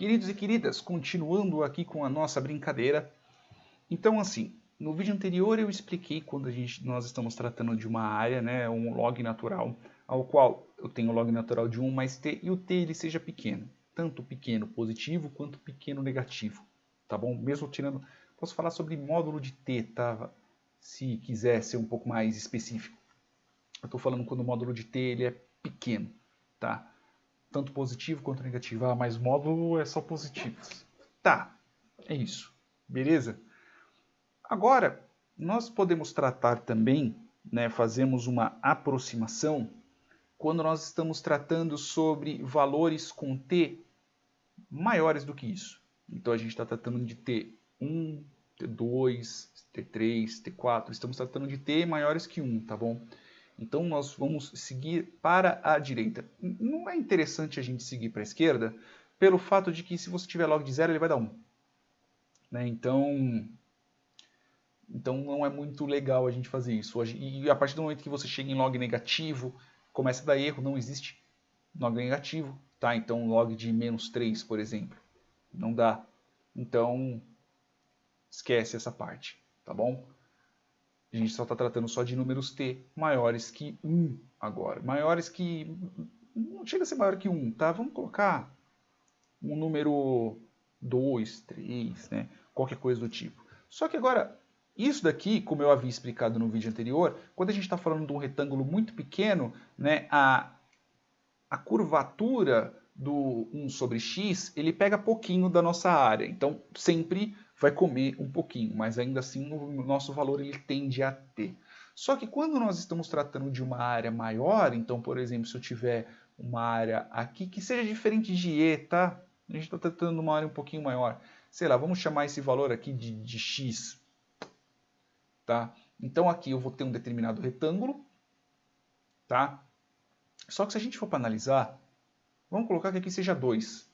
Queridos e queridas, continuando aqui com a nossa brincadeira. Então, assim, no vídeo anterior eu expliquei quando nós estamos tratando de uma área, né, um log natural, ao qual eu tenho o log natural de 1 mais t e o t ele seja pequeno. Tanto pequeno positivo quanto pequeno negativo, tá bom? Mesmo tirando... Posso falar sobre módulo de t, tá? Se quiser ser um pouco mais específico. Eu estou falando quando o módulo de t ele é pequeno, tá? Tanto positivo quanto negativo. Ah, mas módulo é só positivos. Tá, é isso. Beleza? Agora, nós podemos tratar também, né, fazemos uma aproximação, quando nós estamos tratando sobre valores com t maiores do que isso. Então, a gente está tratando de t1, t2, t3, t4. Estamos tratando de t maiores que 1, tá bom? Então, nós vamos seguir para a direita. Não é interessante a gente seguir para a esquerda, pelo fato de que se você tiver log de 0, ele vai dar 1. Né? Então, não é muito legal a gente fazer isso. E a partir do momento que você chega em log negativo, começa a dar erro, não existe log negativo. Tá? Então, log de -3, por exemplo, não dá. Então, esquece essa parte, tá bom? A gente só está tratando só de números t maiores que 1 agora. Maiores que... não chega a ser maior que 1, tá? Vamos colocar um número 2, 3, né? Qualquer coisa do tipo. Só que agora, isso daqui, como eu havia explicado no vídeo anterior, quando a gente está falando de um retângulo muito pequeno, né, a curvatura do 1 sobre x, ele pega pouquinho da nossa área. Então, sempre vai comer um pouquinho, mas ainda assim o nosso valor ele tende a ter. Só que quando nós estamos tratando de uma área maior, então, por exemplo, se eu tiver uma área aqui que seja diferente de E, tá? A gente está tratando de uma área um pouquinho maior. Sei lá, vamos chamar esse valor aqui de x. Tá? Então aqui eu vou ter um determinado retângulo. Tá? Só que se a gente for para analisar, vamos colocar que aqui seja 2.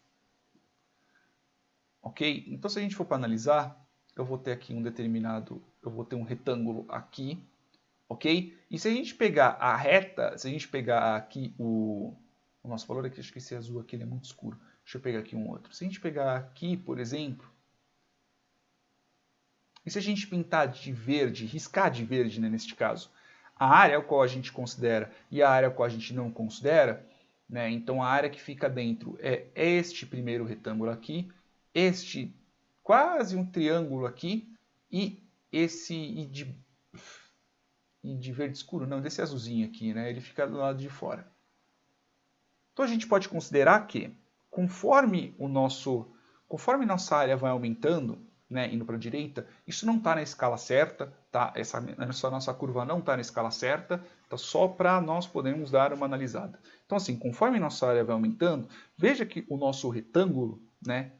Ok? Então, se a gente for para analisar, eu vou ter aqui um determinado, eu vou ter um retângulo aqui, ok? E se a gente pegar a reta, se a gente pegar aqui o nosso valor aqui, acho que esse azul aqui ele é muito escuro. Deixa eu pegar aqui um outro. Se a gente pegar aqui, por exemplo, e se a gente pintar de verde, riscar de verde, né, neste caso, a área a qual a gente considera e a área a qual a gente não considera, né, então a área que fica dentro é este primeiro retângulo aqui, este quase um triângulo aqui e esse de verde escuro, não, desse azulzinho aqui, né, ele fica do lado de fora. Então a gente pode considerar que conforme nossa área vai aumentando, né, indo para a direita, isso não está na escala certa, tá? Essa nossa curva não está na escala certa, tá? Só para nós podermos dar uma analisada. Então, assim, conforme nossa área vai aumentando, veja que o nosso retângulo, né,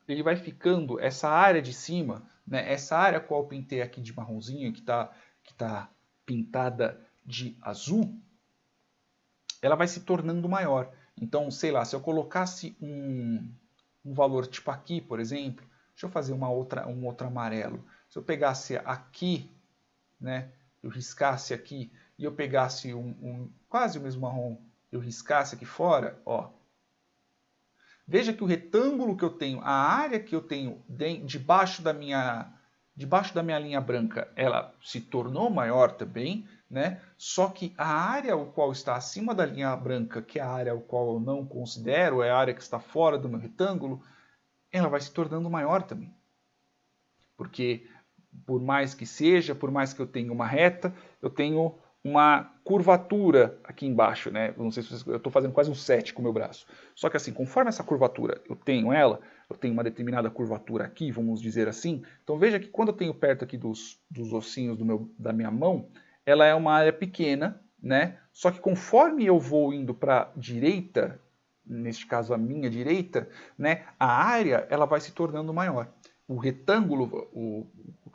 ele vai ficando, essa área de cima, né, essa área qual eu pintei aqui de marronzinho, que tá pintada de azul, ela vai se tornando maior. Então, sei lá, se eu colocasse um valor tipo aqui, por exemplo, deixa eu fazer um outro amarelo. Se eu pegasse aqui, né, eu riscasse aqui, e eu pegasse quase o mesmo marrom, eu riscasse aqui fora, ó. Veja que o retângulo que eu tenho, a área que eu tenho debaixo da minha linha branca, ela se tornou maior também, né? Só que a área ao qual está acima da linha branca, que é a área ao qual eu não considero, é a área que está fora do meu retângulo, ela vai se tornando maior também. Porque por mais que seja, por mais que eu tenha uma reta, eu tenho uma curvatura aqui embaixo, né? Não sei se eu estou fazendo quase um 7 com o meu braço. Só que assim, conforme essa curvatura eu tenho uma determinada curvatura aqui, vamos dizer assim. Então veja que quando eu tenho perto aqui dos ossinhos da minha mão, ela é uma área pequena, né? Só que conforme eu vou indo para a direita, neste caso a minha direita, né? A área ela vai se tornando maior. O retângulo, o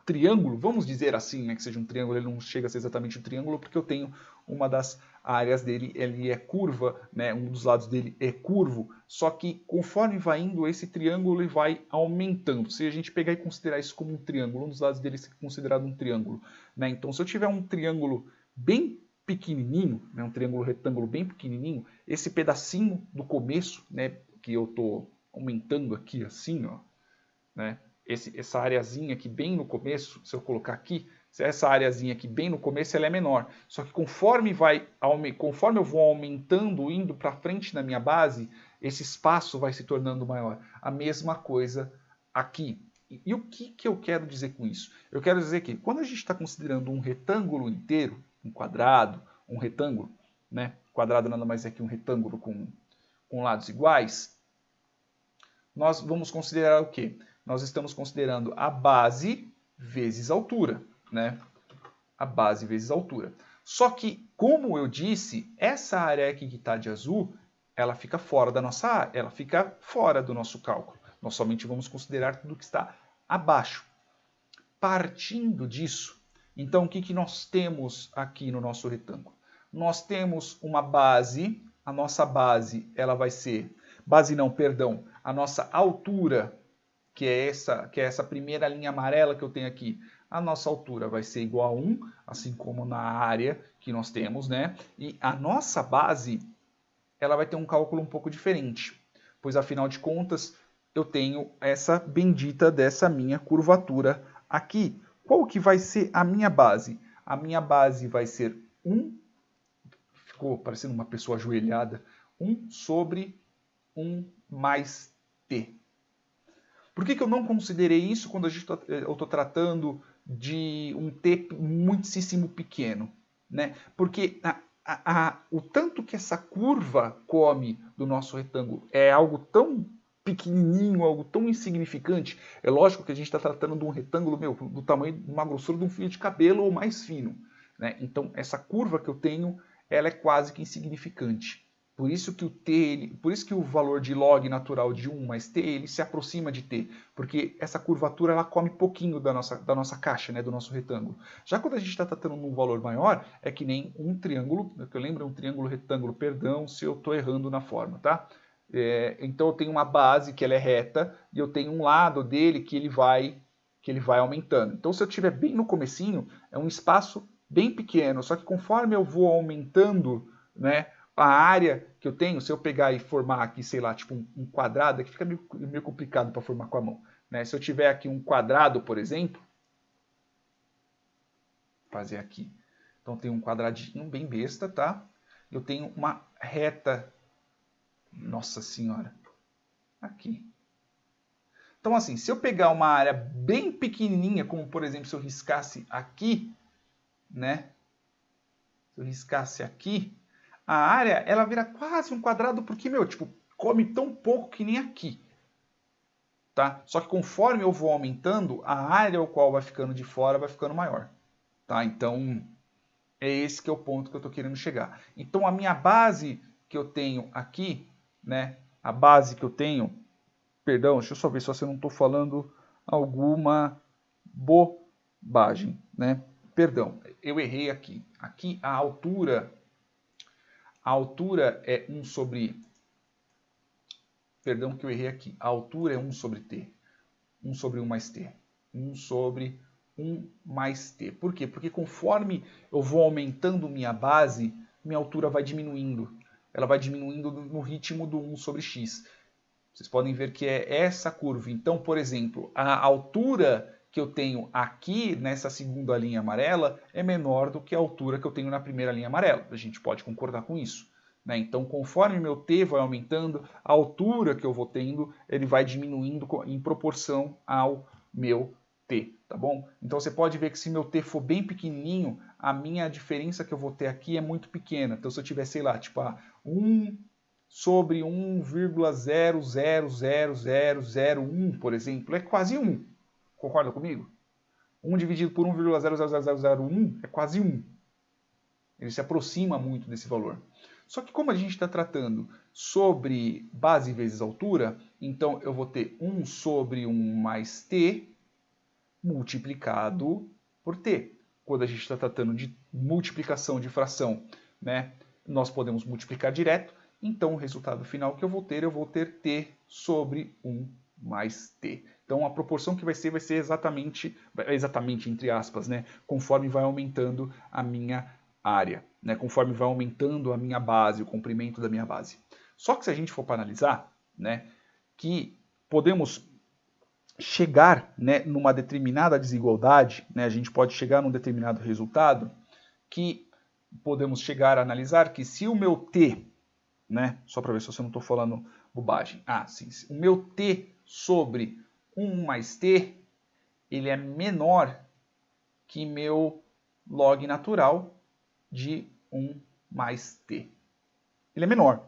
triângulo, vamos dizer assim, né, que seja um triângulo, ele não chega a ser exatamente um triângulo, porque eu tenho uma das áreas dele, ele é curva, né, um dos lados dele é curvo, só que conforme vai indo, esse triângulo ele vai aumentando. Se a gente pegar e considerar isso como um triângulo, um dos lados dele é considerado um triângulo. Né? Então, se eu tiver um triângulo bem pequenininho, né, um triângulo retângulo bem pequenininho, esse pedacinho do começo, né, que eu estou aumentando aqui assim, ó, né? Essa areazinha aqui bem no começo, se eu colocar aqui, essa areazinha aqui bem no começo ela é menor. Só que conforme eu vou aumentando, indo para frente na minha base, esse espaço vai se tornando maior. A mesma coisa aqui. E o que eu quero dizer com isso? Eu quero dizer que quando a gente está considerando um retângulo inteiro, um quadrado, um retângulo, né? Quadrado nada mais é que um retângulo com lados iguais, nós vamos considerar o quê? Nós estamos considerando a base vezes a altura, né? A base vezes a altura. Só que, como eu disse, essa área aqui que está de azul, ela fica fora da nossa área, ela fica fora do nosso cálculo. Nós somente vamos considerar tudo que está abaixo. Partindo disso, então o que nós temos aqui no nosso retângulo? Nós temos uma base, a nossa base ela vai ser, base não, perdão, a nossa altura, que é essa primeira linha amarela que eu tenho aqui, a nossa altura vai ser igual a 1, assim como na área que nós temos, né? E a nossa base, ela vai ter um cálculo um pouco diferente, pois afinal de contas, eu tenho essa bendita dessa minha curvatura aqui. Qual que vai ser a minha base? A minha base vai ser 1, ficou parecendo uma pessoa ajoelhada, 1 sobre 1 mais t. Por que eu não considerei isso quando eu estou tratando de um t muitíssimo pequeno? Né? Porque o tanto que essa curva come do nosso retângulo é algo tão pequenininho, algo tão insignificante. É lógico que a gente está tratando de um retângulo do tamanho de uma grossura de um fio de cabelo ou mais fino. Né? Então, essa curva que eu tenho, ela é quase que insignificante. Por isso que por isso que o valor de log natural de 1 mais t, ele se aproxima de t, porque essa curvatura ela come pouquinho da nossa caixa, né, do nosso retângulo. Já quando a gente está tratando num valor maior, é que nem um triângulo, que eu lembro, um triângulo retângulo, perdão se eu estou errando na forma, tá? Então eu tenho uma base que ela é reta e eu tenho um lado dele que ele vai aumentando. Então se eu estiver bem no comecinho, é um espaço bem pequeno, só que conforme eu vou aumentando, né, a área que eu tenho, se eu pegar e formar aqui, sei lá, tipo um quadrado, que fica meio complicado para formar com a mão. Né? Se eu tiver aqui um quadrado, por exemplo, vou fazer aqui. Então tem um quadradinho bem besta, tá? Eu tenho uma reta, nossa senhora, aqui. Então assim, se eu pegar uma área bem pequenininha, como por exemplo se eu riscasse aqui, né? Se eu riscasse aqui, a área ela vira quase um quadrado porque, tipo, come tão pouco que nem aqui. Tá? Só que conforme eu vou aumentando, a área ao qual vai ficando de fora vai ficando maior. Tá? Então, é esse que é o ponto que eu estou querendo chegar. Então, a minha base que eu tenho aqui, né? A base que eu tenho, perdão, deixa eu só ver se eu não estou falando alguma bobagem, né? Perdão, eu errei aqui. Aqui a altura é 1 sobre... Perdão que eu errei aqui. A altura é 1 sobre t. 1 sobre 1 mais t. 1 sobre 1 mais t. Por quê? Porque conforme eu vou aumentando minha base, minha altura vai diminuindo. Ela vai diminuindo no ritmo do 1 sobre x. Vocês podem ver que é essa curva. Então, por exemplo, a altura que eu tenho aqui nessa segunda linha amarela é menor do que a altura que eu tenho na primeira linha amarela. A gente pode concordar com isso. Né? Então, conforme meu t vai aumentando, a altura que eu vou tendo, ele vai diminuindo em proporção ao meu t, tá bom? Então, você pode ver que se meu t for bem pequenininho, a minha diferença que eu vou ter aqui é muito pequena. Então, se eu tiver, sei lá, tipo 1 sobre 1,000001, por exemplo, é quase 1. Concorda comigo? 1 dividido por 1,00001 é quase 1. Ele se aproxima muito desse valor. Só que como a gente está tratando sobre base vezes altura, então eu vou ter 1 sobre 1 mais t multiplicado por t. Quando a gente está tratando de multiplicação de fração, né, nós podemos multiplicar direto. Então o resultado final que eu vou ter t sobre 1 mais t. Então a proporção que vai ser exatamente entre aspas, né, conforme vai aumentando a minha área, né, conforme vai aumentando a minha base, o comprimento da minha base. Só que se a gente for para analisar, né, que podemos chegar, né, numa determinada desigualdade, né, a gente pode chegar num determinado resultado, que podemos chegar a analisar que se o meu t, né, só para ver se eu não estou falando bobagem, sim, o meu t sobre 1 mais t, ele é menor que meu log natural de 1 mais t. Ele é menor.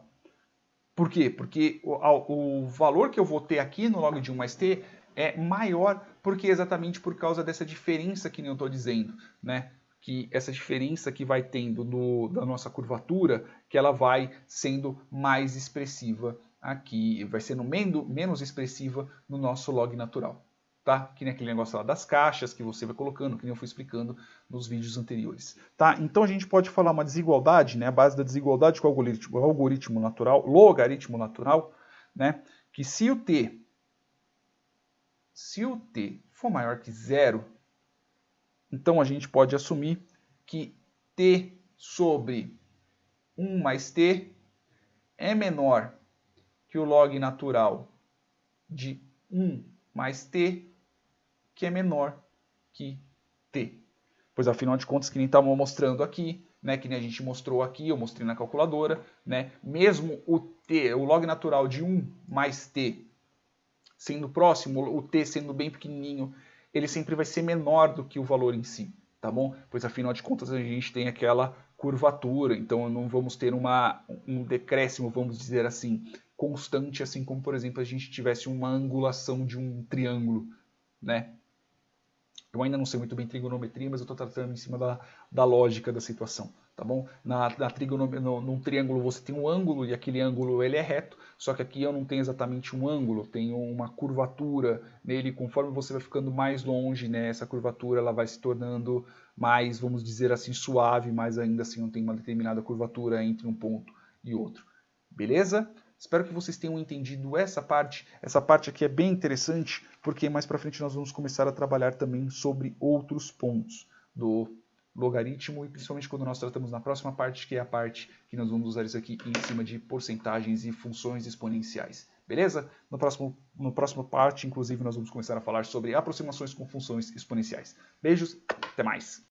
Por quê? Porque o valor que eu vou ter aqui no log de 1 mais t é maior, porque exatamente por causa dessa diferença que eu estou dizendo, né? Que essa diferença que vai tendo da nossa curvatura, que ela vai sendo mais expressiva aqui, vai sendo menos expressiva no nosso log natural. Tá? Que nem aquele negócio lá das caixas que você vai colocando, que nem eu fui explicando nos vídeos anteriores. Tá? Então a gente pode falar uma desigualdade, né? A base da desigualdade com o algoritmo natural, logaritmo natural, né? Que se o t for maior que zero, então a gente pode assumir que t sobre 1 mais t é menor que o log natural de 1 mais t, que é menor que t. Pois afinal de contas, que nem estava mostrando aqui, né, que nem a gente mostrou aqui, eu mostrei na calculadora, né, mesmo o t, o log natural de 1 mais t sendo próximo, o t sendo bem pequenininho, ele sempre vai ser menor do que o valor em si, tá bom? Pois afinal de contas a gente tem aquela curvatura, então não vamos ter um decréscimo, vamos dizer assim, constante, assim como, por exemplo, a gente tivesse uma angulação de um triângulo, né? Eu ainda não sei muito bem trigonometria, mas eu estou tratando em cima da lógica da situação, tá bom? Num triângulo você tem um ângulo e aquele ângulo ele é reto, só que aqui eu não tenho exatamente um ângulo, tenho uma curvatura nele. Conforme você vai ficando mais longe, né, essa curvatura ela vai se tornando mais, vamos dizer assim, suave, mas ainda assim não tem uma determinada curvatura entre um ponto e outro. Beleza? Espero que vocês tenham entendido essa parte. Essa parte aqui é bem interessante, porque mais para frente nós vamos começar a trabalhar também sobre outros pontos do logaritmo, e principalmente quando nós tratamos na próxima parte, que é a parte que nós vamos usar isso aqui em cima de porcentagens e funções exponenciais. Beleza? No próximo parte, inclusive, nós vamos começar a falar sobre aproximações com funções exponenciais. Beijos, até mais!